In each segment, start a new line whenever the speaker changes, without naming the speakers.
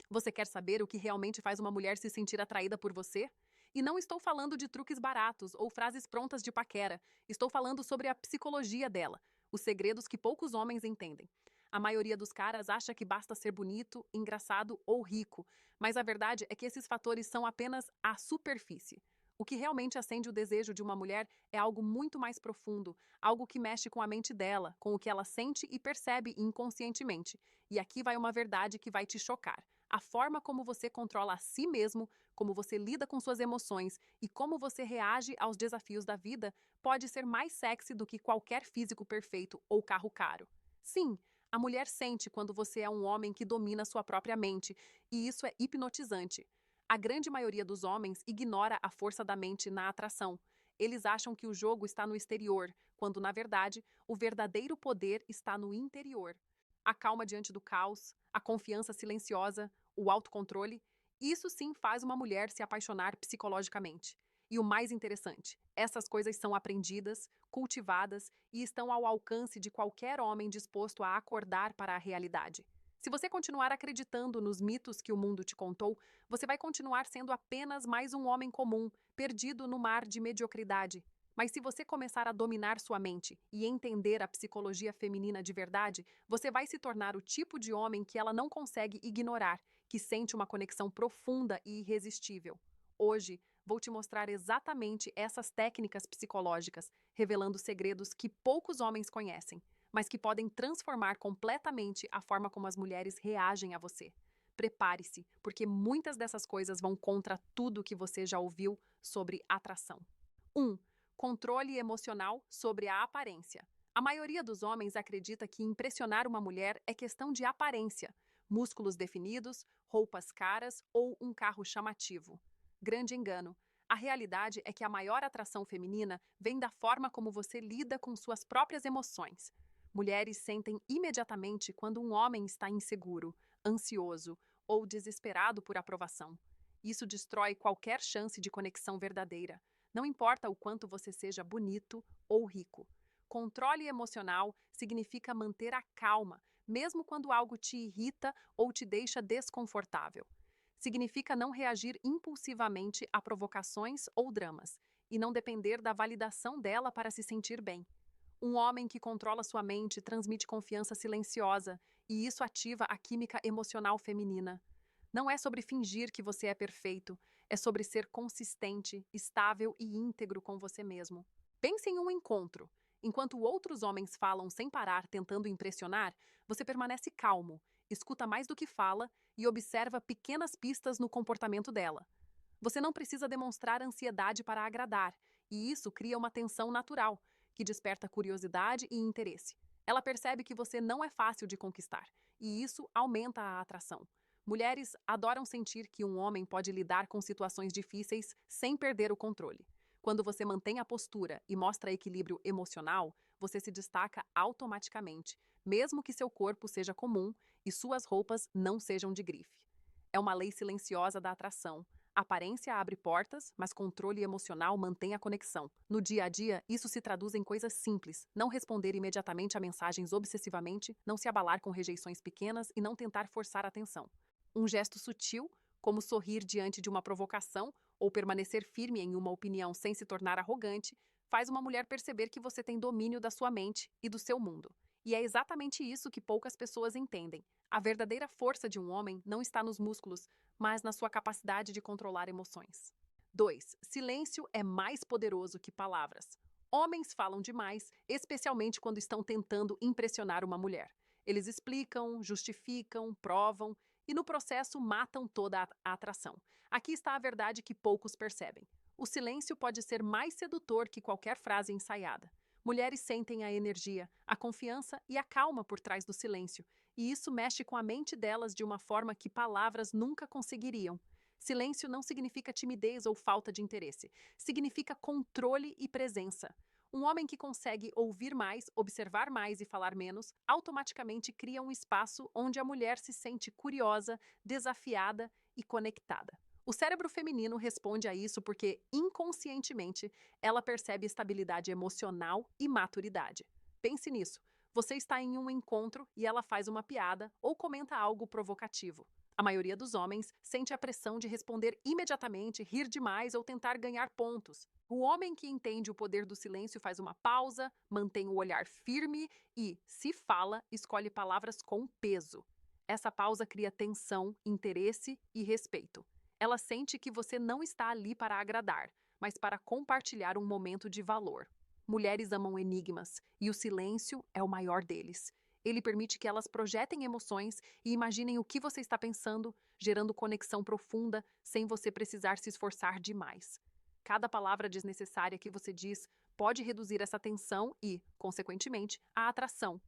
Você quer saber o que realmente faz uma mulher se sentir atraída por você? E não estou falando de truques baratos ou frases prontas de paquera. Estou falando sobre a psicologia dela, os segredos que poucos homens entendem. A maioria dos caras acha que basta ser bonito, engraçado ou rico, mas a verdade é que esses fatores são apenas a superfície. O que realmente acende o desejo de uma mulher é algo muito mais profundo, algo que mexe com a mente dela, com o que ela sente e percebe inconscientemente. E aqui vai uma verdade que vai te chocar. A forma como você controla a si mesmo, como você lida com suas emoções e como você reage aos desafios da vida pode ser mais sexy do que qualquer físico perfeito ou carro caro. Sim, a mulher sente quando você é um homem que domina sua própria mente, e isso é hipnotizante. A grande maioria dos homens ignora a força da mente na atração. Eles acham que o jogo está no exterior, quando, na verdade, o verdadeiro poder está no interior. A calma diante do caos, a confiança silenciosa, o autocontrole, isso sim faz uma mulher se apaixonar psicologicamente. E o mais interessante, essas coisas são aprendidas, cultivadas e estão ao alcance de qualquer homem disposto a acordar para a realidade. Se você continuar acreditando nos mitos que o mundo te contou, você vai continuar sendo apenas mais um homem comum, perdido no mar de mediocridade. Mas se você começar a dominar sua mente e entender a psicologia feminina de verdade, você vai se tornar o tipo de homem que ela não consegue ignorar, que sente uma conexão profunda e irresistível. Hoje, vou te mostrar exatamente essas técnicas psicológicas, revelando segredos que poucos homens conhecem, mas que podem transformar completamente a forma como as mulheres reagem a você. Prepare-se, porque muitas dessas coisas vão contra tudo que você já ouviu sobre atração. 1. Controle emocional sobre a aparência. A maioria dos homens acredita que impressionar uma mulher é questão de aparência, músculos definidos, roupas caras ou um carro chamativo. Grande engano. A realidade é que a maior atração feminina vem da forma como você lida com suas próprias emoções. Mulheres sentem imediatamente quando um homem está inseguro, ansioso ou desesperado por aprovação. Isso destrói qualquer chance de conexão verdadeira. Não importa o quanto você seja bonito ou rico. Controle emocional significa manter a calma, mesmo quando algo te irrita ou te deixa desconfortável. Significa não reagir impulsivamente a provocações ou dramas e não depender da validação dela para se sentir bem. Um homem que controla sua mente transmite confiança silenciosa e isso ativa a química emocional feminina. Não é sobre fingir que você é perfeito, é sobre ser consistente, estável e íntegro com você mesmo. Pense em um encontro. Enquanto outros homens falam sem parar tentando impressionar, você permanece calmo, escuta mais do que fala e observa pequenas pistas no comportamento dela. Você não precisa demonstrar ansiedade para agradar, e isso cria uma tensão natural, que desperta curiosidade e interesse. Ela percebe que você não é fácil de conquistar, e isso aumenta a atração. Mulheres adoram sentir que um homem pode lidar com situações difíceis sem perder o controle. Quando você mantém a postura e mostra equilíbrio emocional, você se destaca automaticamente, mesmo que seu corpo seja comum e suas roupas não sejam de grife. É uma lei silenciosa da atração. Aparência abre portas, mas controle emocional mantém a conexão. No dia a dia, isso se traduz em coisas simples: não responder imediatamente a mensagens obsessivamente, não se abalar com rejeições pequenas e não tentar forçar a atenção. Um gesto sutil, como sorrir diante de uma provocação ou permanecer firme em uma opinião sem se tornar arrogante, faz uma mulher perceber que você tem domínio da sua mente e do seu mundo. E é exatamente isso que poucas pessoas entendem. A verdadeira força de um homem não está nos músculos, mas na sua capacidade de controlar emoções. 2. Silêncio é mais poderoso que palavras. Homens falam demais, especialmente quando estão tentando impressionar uma mulher. Eles explicam, justificam, provam e no processo matam toda a atração. Aqui está a verdade que poucos percebem. O silêncio pode ser mais sedutor que qualquer frase ensaiada. Mulheres sentem a energia, a confiança e a calma por trás do silêncio, e isso mexe com a mente delas de uma forma que palavras nunca conseguiriam. Silêncio não significa timidez ou falta de interesse, significa controle e presença. Um homem que consegue ouvir mais, observar mais e falar menos, automaticamente cria um espaço onde a mulher se sente curiosa, desafiada e conectada. O cérebro feminino responde a isso porque, inconscientemente, ela percebe estabilidade emocional e maturidade. Pense nisso. Você está em um encontro e ela faz uma piada ou comenta algo provocativo. A maioria dos homens sente a pressão de responder imediatamente, rir demais ou tentar ganhar pontos. O homem que entende o poder do silêncio faz uma pausa, mantém o olhar firme e, se fala, escolhe palavras com peso. Essa pausa cria tensão, interesse e respeito. Ela sente que você não está ali para agradar, mas para compartilhar um momento de valor. Mulheres amam enigmas e o silêncio é o maior deles. Ele permite que elas projetem emoções e imaginem o que você está pensando, gerando conexão profunda sem você precisar se esforçar demais. Cada palavra desnecessária que você diz pode reduzir essa tensão e, consequentemente, a atração.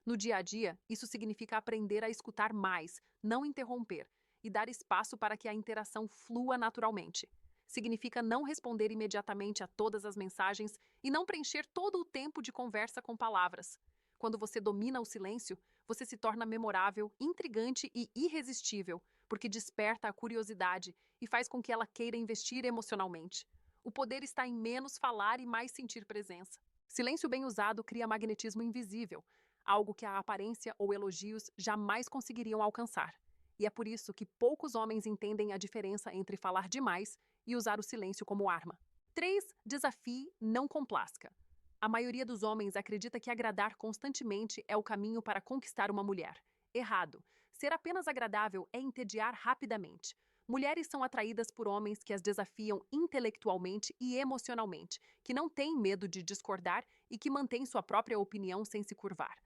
No dia a dia, isso significa aprender a escutar mais, não interromper, e dar espaço para que a interação flua naturalmente. Significa não responder imediatamente a todas as mensagens e não preencher todo o tempo de conversa com palavras. Quando você domina o silêncio, você se torna memorável, intrigante e irresistível, porque desperta a curiosidade e faz com que ela queira investir emocionalmente. O poder está em menos falar e mais sentir presença. Silêncio bem usado cria magnetismo invisível, algo que a aparência ou elogios jamais conseguiriam alcançar. E é por isso que poucos homens entendem a diferença entre falar demais e usar o silêncio como arma. 3. Desafie, não complazca. A maioria dos homens acredita que agradar constantemente é o caminho para conquistar uma mulher. Errado. Ser apenas agradável é entediar rapidamente. Mulheres são atraídas por homens que as desafiam intelectualmente e emocionalmente, que não têm medo de discordar e que mantêm sua própria opinião sem se curvar.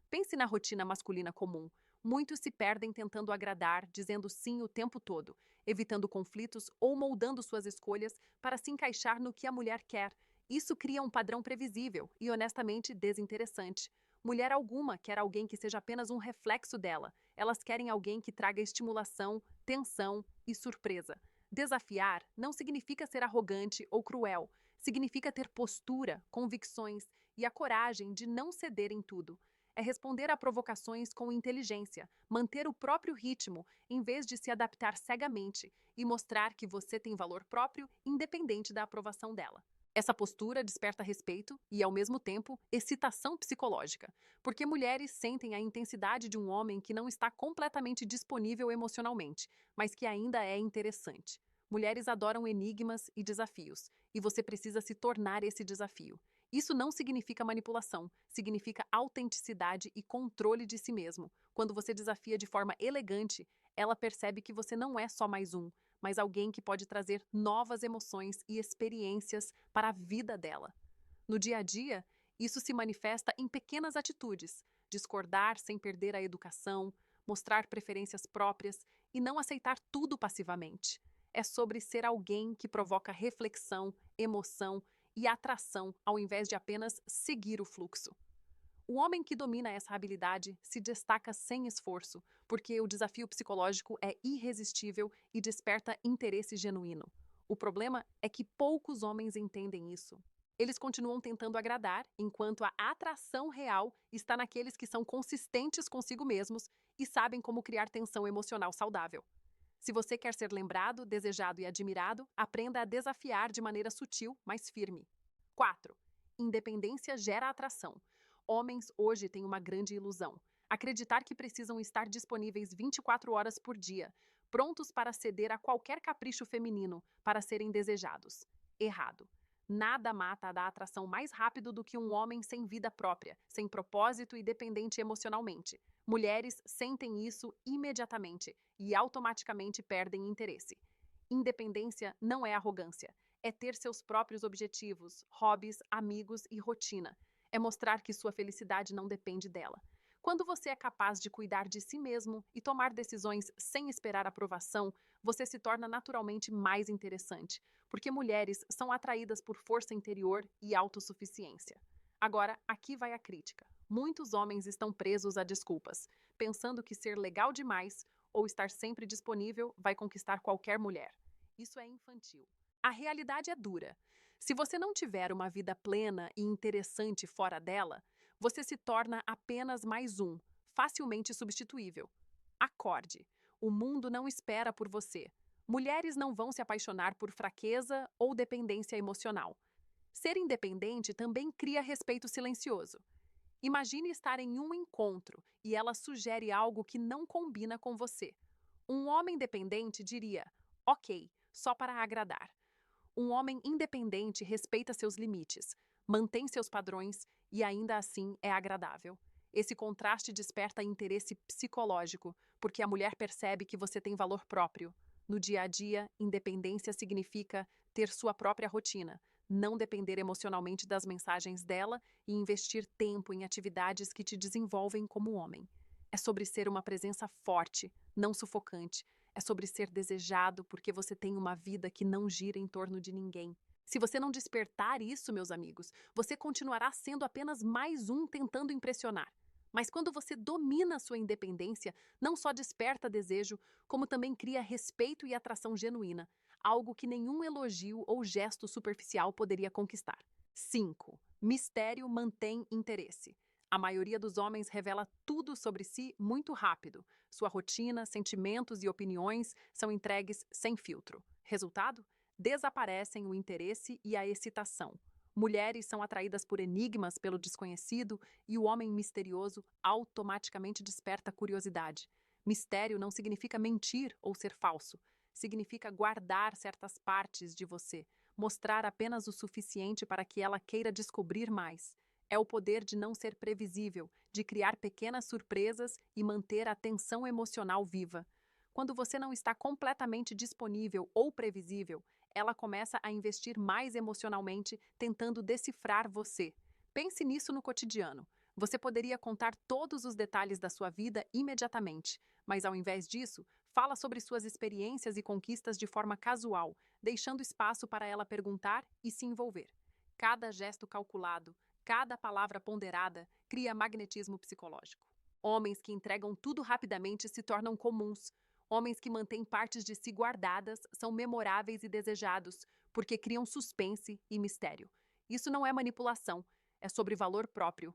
Pense na rotina masculina comum. Muitos se perdem tentando agradar, dizendo sim o tempo todo, evitando conflitos ou moldando suas escolhas para se encaixar no que a mulher quer. Isso cria um padrão previsível e honestamente desinteressante. Mulher alguma quer alguém que seja apenas um reflexo dela. Elas querem alguém que traga estimulação, tensão e surpresa. Desafiar não significa ser arrogante ou cruel. Significa ter postura, convicções e a coragem de não ceder em tudo. É responder a provocações com inteligência, manter o próprio ritmo, em vez de se adaptar cegamente, e mostrar que você tem valor próprio, independente da aprovação dela. Essa postura desperta respeito e, ao mesmo tempo, excitação psicológica, porque mulheres sentem a intensidade de um homem que não está completamente disponível emocionalmente, mas que ainda é interessante. Mulheres adoram enigmas e desafios, e você precisa se tornar esse desafio. Isso não significa manipulação, significa autenticidade e controle de si mesmo. Quando você desafia de forma elegante, ela percebe que você não é só mais um, mas alguém que pode trazer novas emoções e experiências para a vida dela. No dia a dia, isso se manifesta em pequenas atitudes: discordar sem perder a educação, mostrar preferências próprias e não aceitar tudo passivamente. É sobre ser alguém que provoca reflexão, emoção e atração ao invés de apenas seguir o fluxo. O homem que domina essa habilidade se destaca sem esforço, porque o desafio psicológico é irresistível e desperta interesse genuíno. O problema é que poucos homens entendem isso. Eles continuam tentando agradar, enquanto a atração real está naqueles que são consistentes consigo mesmos e sabem como criar tensão emocional saudável. Se você quer ser lembrado, desejado e admirado, aprenda a desafiar de maneira sutil, mas firme. 4. Independência gera atração. Homens hoje têm uma grande ilusão: acreditar que precisam estar disponíveis 24 horas por dia, prontos para ceder a qualquer capricho feminino para serem desejados. Errado. Nada mata a atração mais rápido do que um homem sem vida própria, sem propósito e dependente emocionalmente. Mulheres sentem isso imediatamente e automaticamente perdem interesse. Independência não é arrogância. É ter seus próprios objetivos, hobbies, amigos e rotina. É mostrar que sua felicidade não depende dela. Quando você é capaz de cuidar de si mesmo e tomar decisões sem esperar aprovação, você se torna naturalmente mais interessante, porque mulheres são atraídas por força interior e autossuficiência. Agora, aqui vai a crítica. Muitos homens estão presos a desculpas, pensando que ser legal demais ou estar sempre disponível vai conquistar qualquer mulher. Isso é infantil. A realidade é dura. Se você não tiver uma vida plena e interessante fora dela, você se torna apenas mais um, facilmente substituível. Acorde. O mundo não espera por você. Mulheres não vão se apaixonar por fraqueza ou dependência emocional. Ser independente também cria respeito silencioso. Imagine estar em um encontro e ela sugere algo que não combina com você. Um homem dependente diria, ok, só para agradar. Um homem independente respeita seus limites, mantém seus padrões e ainda assim é agradável. Esse contraste desperta interesse psicológico, porque a mulher percebe que você tem valor próprio. No dia a dia, independência significa ter sua própria rotina, não depender emocionalmente das mensagens dela e investir tempo em atividades que te desenvolvem como homem. É sobre ser uma presença forte, não sufocante. É sobre ser desejado porque você tem uma vida que não gira em torno de ninguém. Se você não despertar isso, meus amigos, você continuará sendo apenas mais um tentando impressionar. Mas quando você domina a sua independência, não só desperta desejo, como também cria respeito e atração genuína, algo que nenhum elogio ou gesto superficial poderia conquistar. 5. Mistério mantém interesse. A maioria dos homens revela tudo sobre si muito rápido. Sua rotina, sentimentos e opiniões são entregues sem filtro. Resultado? Desaparecem o interesse e a excitação. Mulheres são atraídas por enigmas pelo desconhecido e o homem misterioso automaticamente desperta curiosidade. Mistério não significa mentir ou ser falso. Significa guardar certas partes de você, mostrar apenas o suficiente para que ela queira descobrir mais. É o poder de não ser previsível, de criar pequenas surpresas e manter a tensão emocional viva. Quando você não está completamente disponível ou previsível, ela começa a investir mais emocionalmente, tentando decifrar você. Pense nisso no cotidiano. Você poderia contar todos os detalhes da sua vida imediatamente, mas ao invés disso, fala sobre suas experiências e conquistas de forma casual, deixando espaço para ela perguntar e se envolver. Cada gesto calculado, cada palavra ponderada cria magnetismo psicológico. Homens que entregam tudo rapidamente se tornam comuns. Homens que mantêm partes de si guardadas são memoráveis e desejados, porque criam suspense e mistério. Isso não é manipulação, é sobre valor próprio.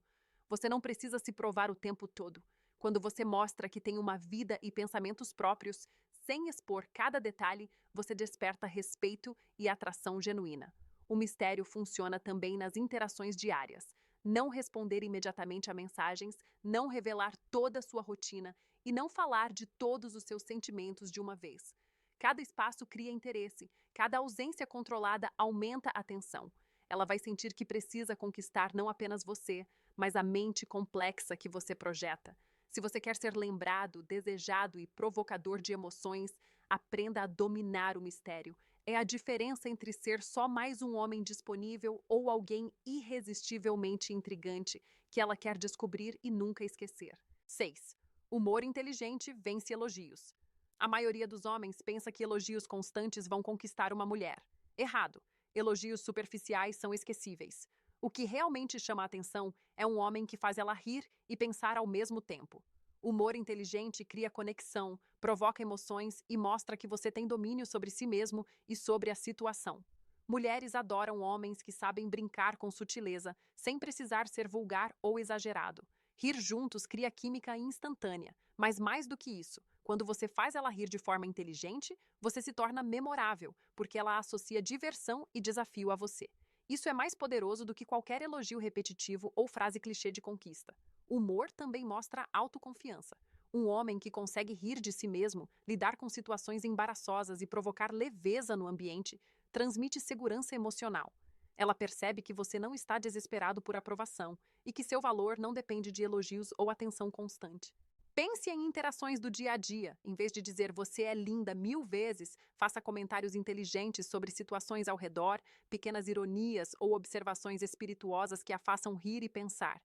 Você não precisa se provar o tempo todo. Quando você mostra que tem uma vida e pensamentos próprios, sem expor cada detalhe, você desperta respeito e atração genuína. O mistério funciona também nas interações diárias. Não responder imediatamente a mensagens, não revelar toda a sua rotina e não falar de todos os seus sentimentos de uma vez. Cada espaço cria interesse, cada ausência controlada aumenta a tensão. Ela vai sentir que precisa conquistar não apenas você, mas a mente complexa que você projeta. Se você quer ser lembrado, desejado e provocador de emoções, aprenda a dominar o mistério. É a diferença entre ser só mais um homem disponível ou alguém irresistivelmente intrigante que ela quer descobrir e nunca esquecer. 6. Humor inteligente vence elogios. A maioria dos homens pensa que elogios constantes vão conquistar uma mulher. Errado. Elogios superficiais são esquecíveis. O que realmente chama a atenção é um homem que faz ela rir e pensar ao mesmo tempo. Humor inteligente cria conexão, provoca emoções e mostra que você tem domínio sobre si mesmo e sobre a situação. Mulheres adoram homens que sabem brincar com sutileza, sem precisar ser vulgar ou exagerado. Rir juntos cria química instantânea, mas mais do que isso, quando você faz ela rir de forma inteligente, você se torna memorável, porque ela associa diversão e desafio a você. Isso é mais poderoso do que qualquer elogio repetitivo ou frase clichê de conquista. Humor também mostra autoconfiança. Um homem que consegue rir de si mesmo, lidar com situações embaraçosas e provocar leveza no ambiente, transmite segurança emocional. Ela percebe que você não está desesperado por aprovação e que seu valor não depende de elogios ou atenção constante. Pense em interações do dia a dia. Em vez de dizer você é linda 1000 vezes, faça comentários inteligentes sobre situações ao redor, pequenas ironias ou observações espirituosas que a façam rir e pensar.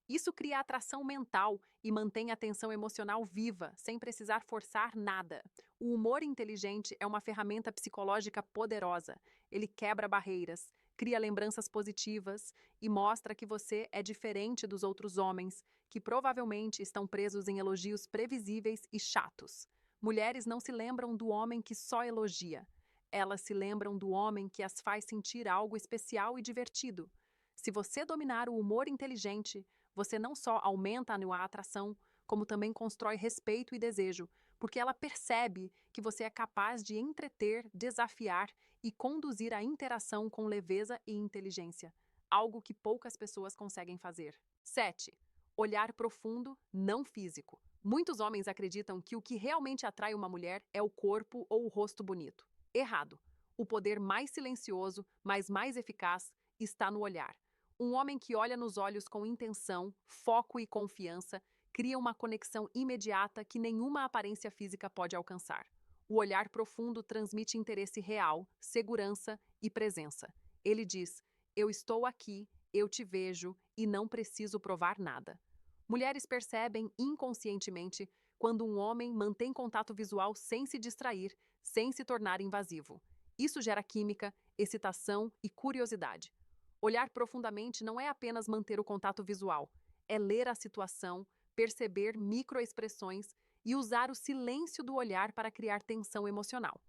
Isso cria atração mental e mantém a tensão emocional viva, sem precisar forçar nada. O humor inteligente é uma ferramenta psicológica poderosa. Ele quebra barreiras, cria lembranças positivas e mostra que você é diferente dos outros homens, que provavelmente estão presos em elogios previsíveis e chatos. Mulheres não se lembram do homem que só elogia. Elas se lembram do homem que as faz sentir algo especial e divertido. Se você dominar o humor inteligente, você não só aumenta a atração, como também constrói respeito e desejo, porque ela percebe que você é capaz de entreter, desafiar e conduzir a interação com leveza e inteligência, algo que poucas pessoas conseguem fazer. 7. Olhar profundo, não físico. Muitos homens acreditam que o que realmente atrai uma mulher é o corpo ou o rosto bonito. Errado. O poder mais silencioso, mas mais eficaz, está no olhar. Um homem que olha nos olhos com intenção, foco e confiança cria uma conexão imediata que nenhuma aparência física pode alcançar. O olhar profundo transmite interesse real, segurança e presença. Ele diz: eu estou aqui, eu te vejo e não preciso provar nada. Mulheres percebem inconscientemente quando um homem mantém contato visual sem se distrair, sem se tornar invasivo. Isso gera química, excitação e curiosidade. Olhar profundamente não é apenas manter o contato visual, é ler a situação, perceber microexpressões e usar o silêncio do olhar para criar tensão emocional.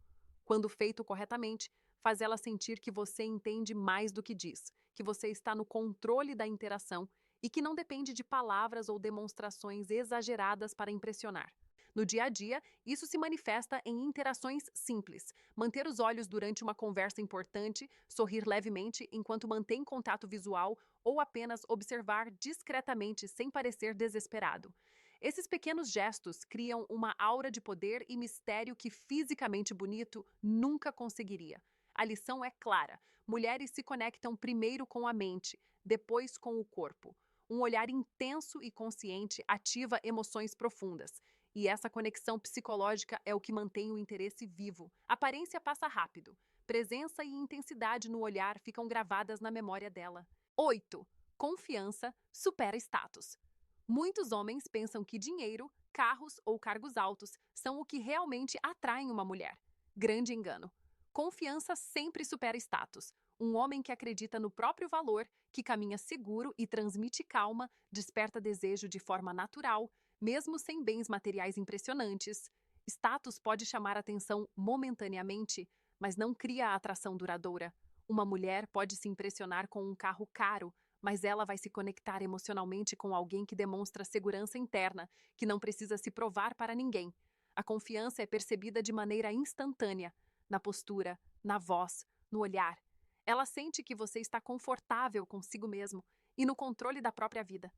Quando feito corretamente, faz ela sentir que você entende mais do que diz, que você está no controle da interação e que não depende de palavras ou demonstrações exageradas para impressionar. No dia a dia, isso se manifesta em interações simples. Manter os olhos durante uma conversa importante, sorrir levemente enquanto mantém contato visual ou apenas observar discretamente sem parecer desesperado. Esses pequenos gestos criam uma aura de poder e mistério que fisicamente bonito nunca conseguiria. A lição é clara: mulheres se conectam primeiro com a mente, depois com o corpo. Um olhar intenso e consciente ativa emoções profundas. E essa conexão psicológica é o que mantém o interesse vivo. A aparência passa rápido. Presença e intensidade no olhar ficam gravadas na memória dela. 8. Confiança supera status. Muitos homens pensam que dinheiro, carros ou cargos altos são o que realmente atraem uma mulher. Grande engano. Confiança sempre supera status. Um homem que acredita no próprio valor, que caminha seguro e transmite calma, desperta desejo de forma natural, mesmo sem bens materiais impressionantes. Status pode chamar atenção momentaneamente, mas não cria a atração duradoura. Uma mulher pode se impressionar com um carro caro, mas ela vai se conectar emocionalmente com alguém que demonstra segurança interna, que não precisa se provar para ninguém. A confiança é percebida de maneira instantânea, na postura, na voz, no olhar. Ela sente que você está confortável consigo mesmo e no controle da própria vida.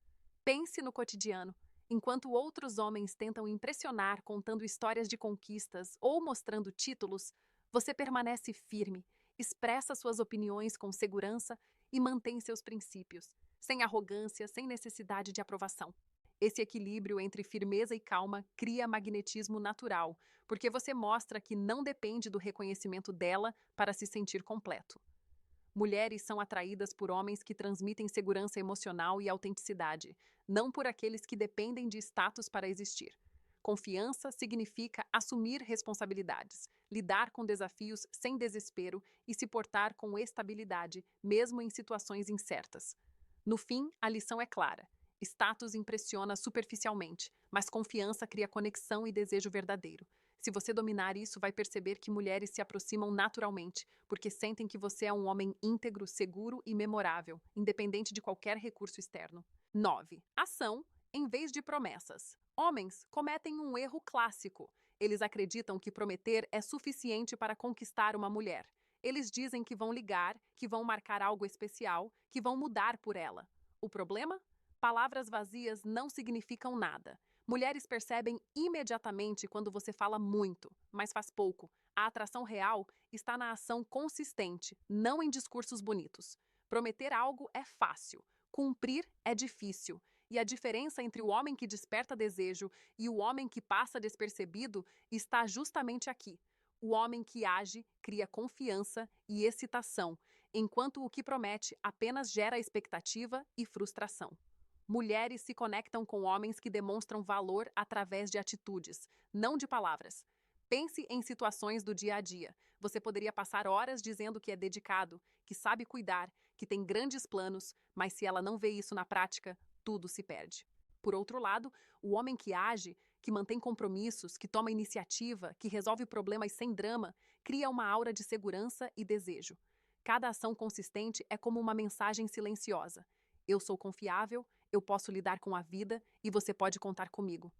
Pense no cotidiano. Enquanto outros homens tentam impressionar contando histórias de conquistas ou mostrando títulos, você permanece firme, expressa suas opiniões com segurança e mantém seus princípios, sem arrogância, sem necessidade de aprovação. Esse equilíbrio entre firmeza e calma cria magnetismo natural, porque você mostra que não depende do reconhecimento dela para se sentir completo. Mulheres são atraídas por homens que transmitem segurança emocional e autenticidade, não por aqueles que dependem de status para existir. Confiança significa assumir responsabilidades, lidar com desafios sem desespero e se portar com estabilidade, mesmo em situações incertas. No fim, a lição é clara. Status impressiona superficialmente, mas confiança cria conexão e desejo verdadeiro. Se você dominar isso, vai perceber que mulheres se aproximam naturalmente, porque sentem que você é um homem íntegro, seguro e memorável, independente de qualquer recurso externo. 9. Ação em vez de promessas. Homens cometem um erro clássico. Eles acreditam que prometer é suficiente para conquistar uma mulher. Eles dizem que vão ligar, que vão marcar algo especial, que vão mudar por ela. O problema? Palavras vazias não significam nada. Mulheres percebem imediatamente quando você fala muito, mas faz pouco. A atração real está na ação consistente, não em discursos bonitos. Prometer algo é fácil, cumprir é difícil. E a diferença entre o homem que desperta desejo e o homem que passa despercebido está justamente aqui. O homem que age cria confiança e excitação, enquanto o que promete apenas gera expectativa e frustração. Mulheres se conectam com homens que demonstram valor através de atitudes, não de palavras. Pense em situações do dia a dia. Você poderia passar horas dizendo que é dedicado, que sabe cuidar, que tem grandes planos, mas se ela não vê isso na prática, tudo se perde. Por outro lado, o homem que age, que mantém compromissos, que toma iniciativa, que resolve problemas sem drama, cria uma aura de segurança e desejo. Cada ação consistente é como uma mensagem silenciosa. Eu sou confiável, eu posso lidar com a vida e você pode contar comigo.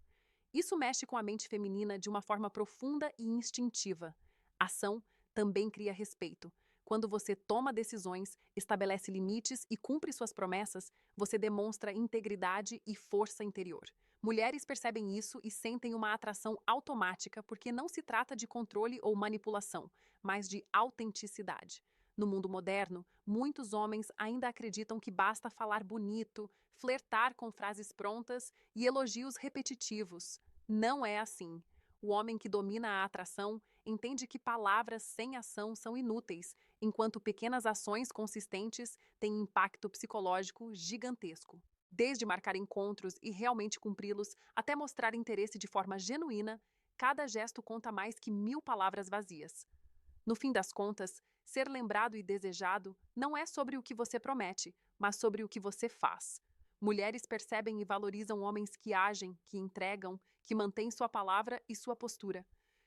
Isso mexe com a mente feminina de uma forma profunda e instintiva. Ação também cria respeito. Quando você toma decisões, estabelece limites e cumpre suas promessas, você demonstra integridade e força interior. Mulheres percebem isso e sentem uma atração automática porque não se trata de controle ou manipulação, mas de autenticidade. No mundo moderno, muitos homens ainda acreditam que basta falar bonito, flertar com frases prontas e elogios repetitivos. Não é assim. O homem que domina a atração entende que palavras sem ação são inúteis, enquanto pequenas ações consistentes têm impacto psicológico gigantesco. Desde marcar encontros e realmente cumpri-los, até mostrar interesse de forma genuína, cada gesto conta mais que 1000 palavras vazias. No fim das contas, ser lembrado e desejado não é sobre o que você promete, mas sobre o que você faz. Mulheres percebem e valorizam homens que agem, que entregam, que mantêm sua palavra e sua postura.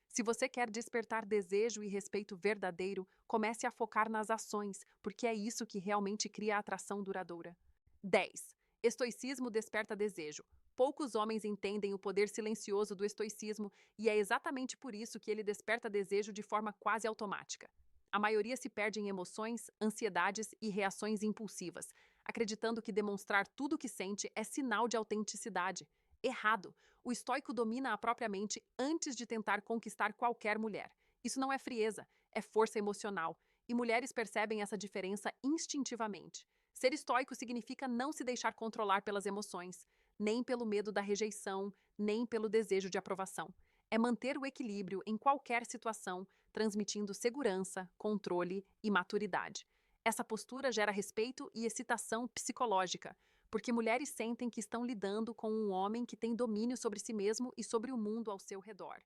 Se você quer despertar desejo e respeito verdadeiro, comece a focar nas ações, porque é isso que realmente cria atração duradoura. 10. Estoicismo desperta desejo. Poucos homens entendem o poder silencioso do estoicismo e é exatamente por isso que ele desperta desejo de forma quase automática. A maioria se perde em emoções, ansiedades e reações impulsivas, acreditando que demonstrar tudo o que sente é sinal de autenticidade. Errado! O estoico domina a própria mente antes de tentar conquistar qualquer mulher. Isso não é frieza, é força emocional, e mulheres percebem essa diferença instintivamente. Ser estoico significa não se deixar controlar pelas emoções, nem pelo medo da rejeição, nem pelo desejo de aprovação. É manter o equilíbrio em qualquer situação, transmitindo segurança, controle e maturidade. Essa postura gera respeito e excitação psicológica, porque mulheres sentem que estão lidando com um homem que tem domínio sobre si mesmo e sobre o mundo ao seu redor.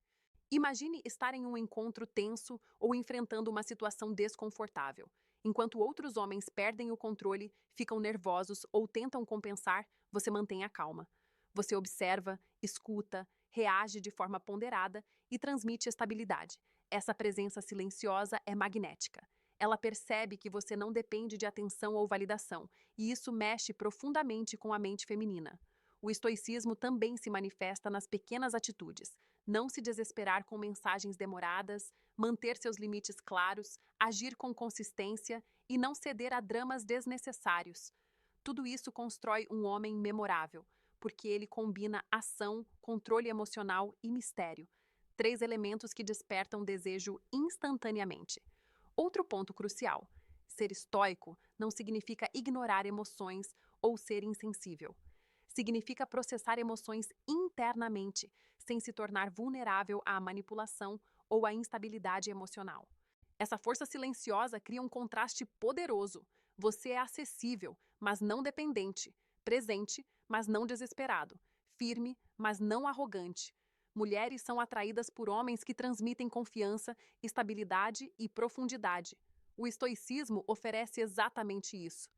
Imagine estar em um encontro tenso ou enfrentando uma situação desconfortável. Enquanto outros homens perdem o controle, ficam nervosos ou tentam compensar, você mantém a calma. Você observa, escuta, reage de forma ponderada e transmite estabilidade. Essa presença silenciosa é magnética. Ela percebe que você não depende de atenção ou validação, e isso mexe profundamente com a mente feminina. O estoicismo também se manifesta nas pequenas atitudes. Não se desesperar com mensagens demoradas, manter seus limites claros, agir com consistência e não ceder a dramas desnecessários. Tudo isso constrói um homem memorável, porque ele combina ação, controle emocional e mistério. 3 elementos que despertam desejo instantaneamente. Outro ponto crucial: ser estoico não significa ignorar emoções ou ser insensível. Significa processar emoções internamente, sem se tornar vulnerável à manipulação ou à instabilidade emocional. Essa força silenciosa cria um contraste poderoso. Você é acessível, mas não dependente, presente, mas não desesperado, firme, mas não arrogante. Mulheres são atraídas por homens que transmitem confiança, estabilidade e profundidade. O estoicismo oferece exatamente isso.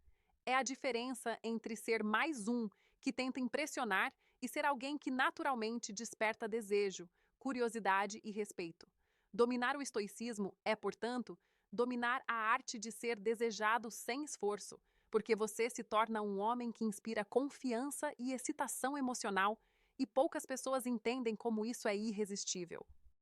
É a diferença entre ser mais um que tenta impressionar e ser alguém que naturalmente desperta desejo, curiosidade e respeito. Dominar o estoicismo é, portanto, dominar a arte de ser desejado sem esforço, porque você se torna um homem que inspira confiança e excitação emocional, e poucas pessoas entendem como isso é irresistível.